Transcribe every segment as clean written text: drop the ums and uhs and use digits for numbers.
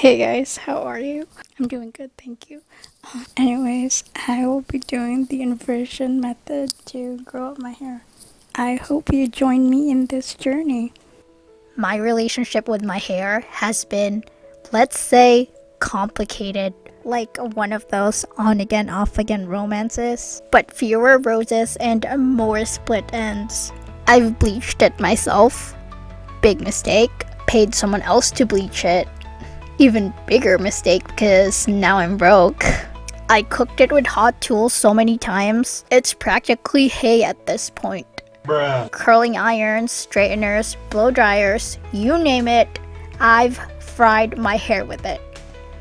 Hey guys, how are you? I'm doing good, thank you. Anyways, I will be doing the inversion method to grow up my hair. I hope you join me in this journey. My relationship with my hair has been, let's say, complicated. Like one of those on again, off again romances, but fewer roses and more split ends. I've bleached it myself. Big mistake. Paid someone else to bleach it. Even bigger mistake because now I'm broke. I cooked it with hot tools so many times, it's practically hay at this point. Bruh. Curling irons, straighteners, blow dryers, you name it, I've fried my hair with it.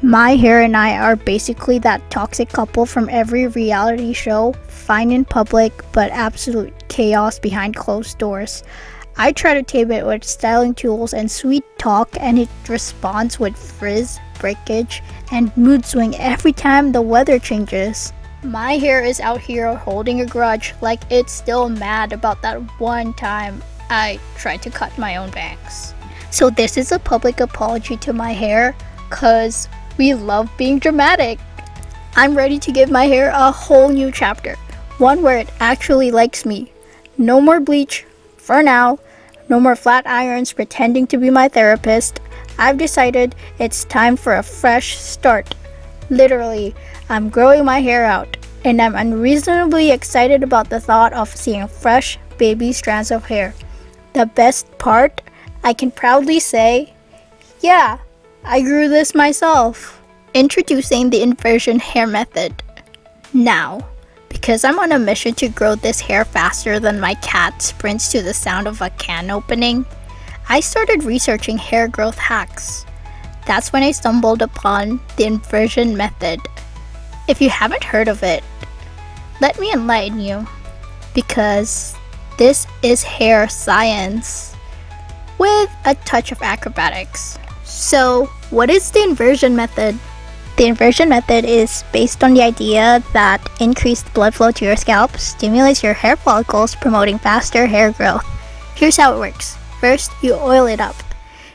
My hair and I are basically that toxic couple from every reality show, fine in public but absolute chaos behind closed doors. I try to tame it with styling tools and sweet talk, and it responds with frizz, breakage, and mood swing every time the weather changes. My hair is out here holding a grudge, like it's still mad about that one time I tried to cut my own bangs. So this is a public apology to my hair, cause we love being dramatic. I'm ready to give my hair a whole new chapter, one where it actually likes me. No more bleach, for now. No more flat irons pretending to be my therapist. I've decided it's time for a fresh start. Literally, I'm growing my hair out, and I'm unreasonably excited about the thought of seeing fresh baby strands of hair. The best part, I can proudly say, yeah, I grew this myself. Introducing the inversion hair method. Now, because I'm on a mission to grow this hair faster than my cat sprints to the sound of a can opening, I started researching hair growth hacks. That's when I stumbled upon the inversion method. If you haven't heard of it, let me enlighten you, because this is hair science with a touch of acrobatics. So, what is the inversion method? The inversion method is based on the idea that increased blood flow to your scalp stimulates your hair follicles, promoting faster hair growth. Here's how it works. First, you oil it up.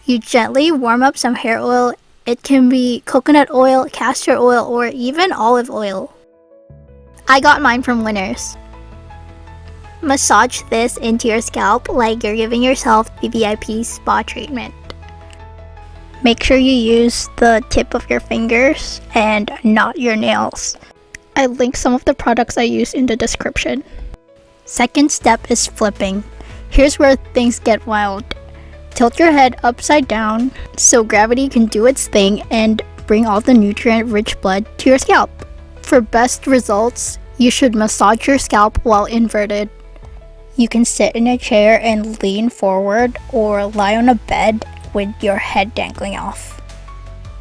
You gently warm up some hair oil. It can be coconut oil, castor oil, or even olive oil. I got mine from Winners. Massage this into your scalp like you're giving yourself the VIP spa treatment. Make sure you use the tip of your fingers and not your nails. I link some of the products I use in the description. Second step is flipping. Here's where things get wild. Tilt your head upside down so gravity can do its thing and bring all the nutrient-rich blood to your scalp. For best results, you should massage your scalp while inverted. You can sit in a chair and lean forward or lie on a bed with your head dangling off.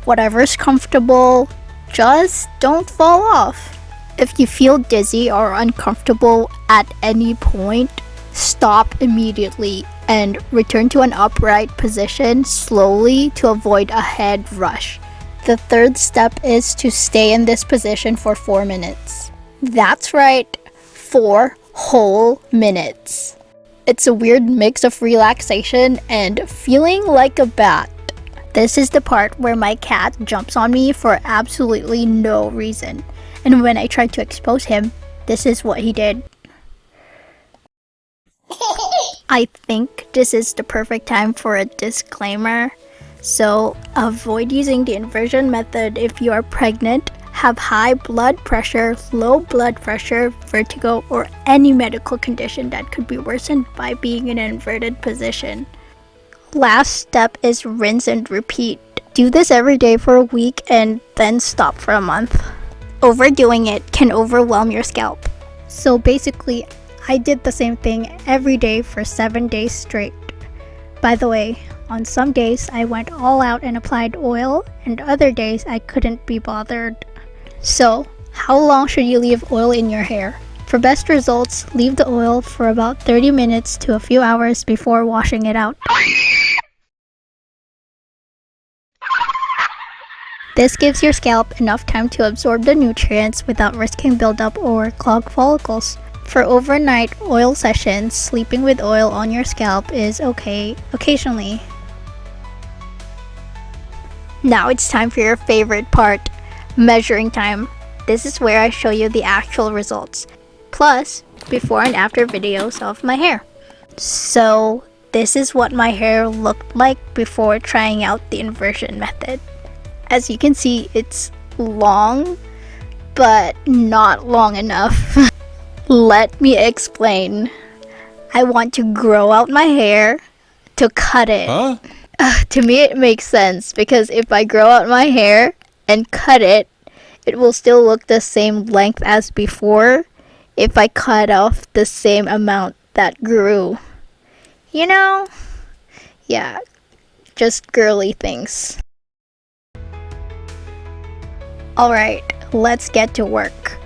Whatever's comfortable, just don't fall off. If you feel dizzy or uncomfortable at any point, stop immediately and return to an upright position slowly to avoid a head rush. The third step is to stay in this position for 4 minutes. That's right, 4 whole minutes. It's a weird mix of relaxation and feeling like a bat. This is the part where my cat jumps on me for absolutely no reason. And when I tried to expose him, this is what he did. I think this is the perfect time for a disclaimer. So avoid using the inversion method if you are pregnant, have high blood pressure, low blood pressure, vertigo, or any medical condition that could be worsened by being in an inverted position. Last step is rinse and repeat. Do this every day for a week and then stop for a month. Overdoing it can overwhelm your scalp. So basically, I did the same thing every day for 7 days straight. By the way, on some days I went all out and applied oil, and other days I couldn't be bothered. So, how long should you leave oil in your hair? For best results, leave the oil for about 30 minutes to a few hours before washing it out. This gives your scalp enough time to absorb the nutrients without risking buildup or clogged follicles. For overnight oil sessions, sleeping with oil on your scalp is okay occasionally. Now it's time for your favorite part, measuring time. This is where I show you the actual results, plus before and after videos of my hair. So this is what my hair looked like before trying out the inversion method. As you can see, it's long, but not long enough. Let me explain. I want to grow out my hair to cut it. Huh? To me, it makes sense because if I grow out my hair and cut it, it will still look the same length as before if I cut off the same amount that grew. You know? Yeah, just girly things. Alright, let's get to work.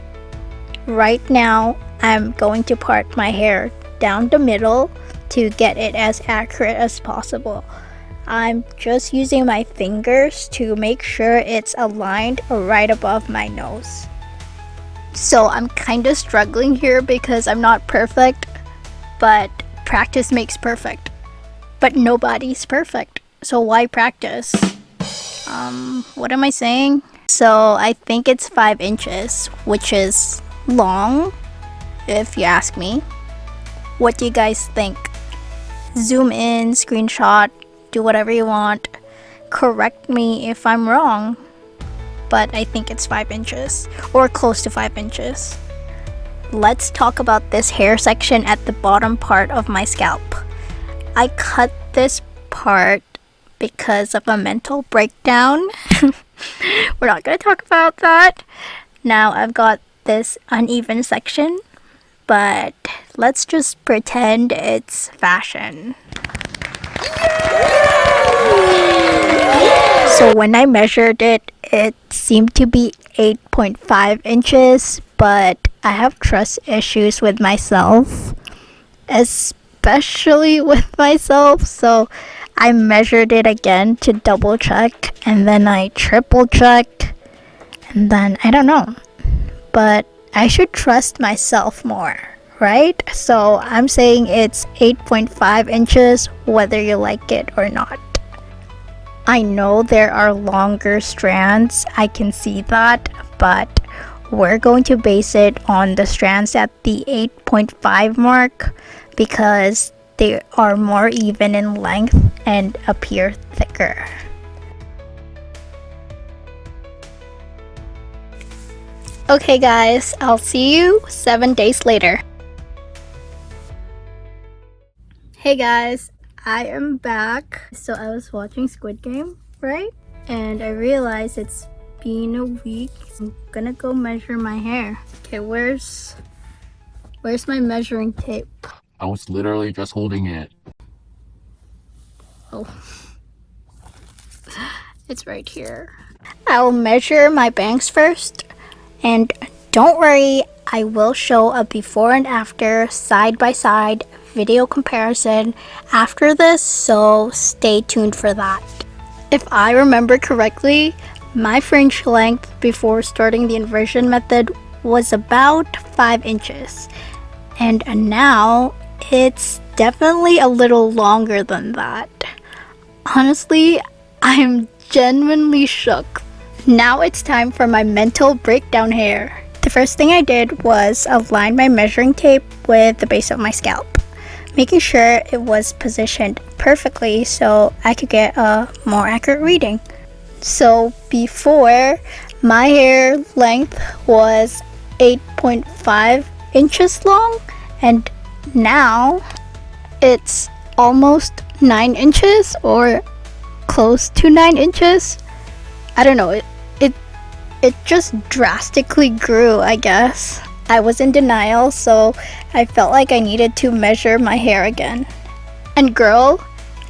Right now, I'm going to part my hair down the middle to get it as accurate as possible. I'm just using my fingers to make sure it's aligned right above my nose. So I'm kind of struggling here because I'm not perfect, but practice makes perfect. But nobody's perfect, so why practice? What am I saying? So I think it's 5 inches, which is long, if you ask me. What do you guys think? Zoom in, screenshot, do whatever you want. Correct me if I'm wrong, but I think it's 5 inches, or close to 5 inches. Let's talk about this hair section at the bottom part of my scalp. I cut this part because of a mental breakdown. We're not gonna talk about that. Now I've got this uneven section, but let's just pretend it's fashion. So when I measured it, it seemed to be 8.5 inches, but I have trust issues with myself, especially with myself, so I measured it again to double check, and then I triple checked, and then I don't know, but I should trust myself more, right? So I'm saying it's 8.5 inches whether you like it or not. I know there are longer strands, I can see that, but we're going to base it on the strands at the 8.5 mark because they are more even in length and appear thicker. Okay guys, I'll see you 7 days later. Hey guys, I am back. So I was watching Squid Game, right? And I realized it's been a week. I'm gonna go measure my hair. Okay, where's my measuring tape? I was literally just holding it. Oh, it's right here. I'll measure my bangs first, and don't worry, I will show a before and after side by side video comparison after this, so stay tuned for that. If I remember correctly, my fringe length before starting the inversion method was about 5 inches, and now it's definitely a little longer than that. Honestly, I'm genuinely shook. Now it's time for my mental breakdown hair. The first thing I did was align my measuring tape with the base of my scalp, making sure it was positioned perfectly so I could get a more accurate reading. So before, my hair length was 8.5 inches long, and now it's almost 9 inches or close to 9 inches. I don't know, it just drastically grew, I guess. I was in denial, so I felt like I needed to measure my hair again. And girl,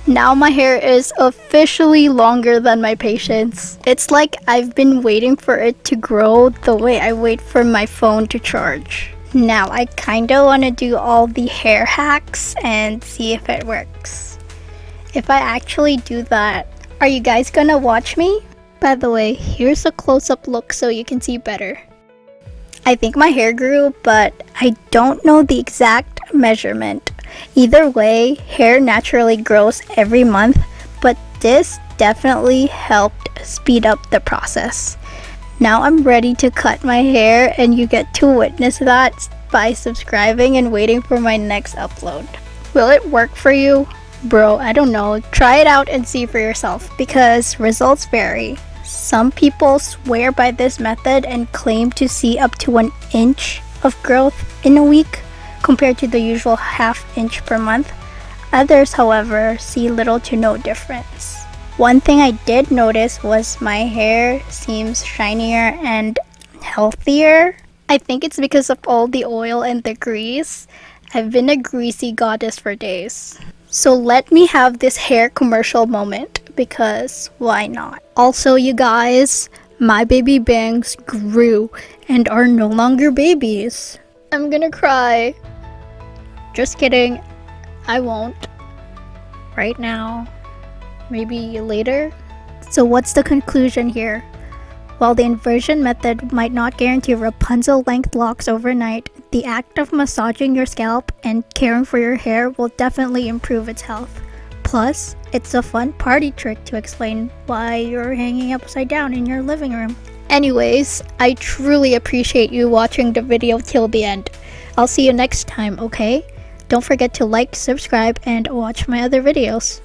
now my hair is officially longer than my patience. It's like I've been waiting for it to grow the way I wait for my phone to charge. Now I kinda wanna do all the hair hacks and see if it works. If I actually do that, are you guys gonna watch me? By the way, here's a close-up look so you can see better. I think my hair grew, but I don't know the exact measurement. Either way, hair naturally grows every month, but this definitely helped speed up the process. Now I'm ready to cut my hair, and you get to witness that by subscribing and waiting for my next upload. Will it work for you? Bro, I don't know. Try it out and see for yourself because results vary. Some people swear by this method and claim to see up to 1 inch of growth in a week compared to the usual ½ inch per month. Others, however, see little to no difference. One thing I did notice was my hair seems shinier and healthier. I think it's because of all the oil and the grease. I've been a greasy goddess for days. So let me have this hair commercial moment because why not? Also, you guys, my baby bangs grew and are no longer babies. I'm gonna cry. Just kidding. I won't. Right now. Maybe later. So what's the conclusion here? While the inversion method might not guarantee Rapunzel length locks overnight, the act of massaging your scalp and caring for your hair will definitely improve its health. Plus, it's a fun party trick to explain why you're hanging upside down in your living room. Anyways, I truly appreciate you watching the video till the end. I'll see you next time, okay? Don't forget to like, subscribe, and watch my other videos.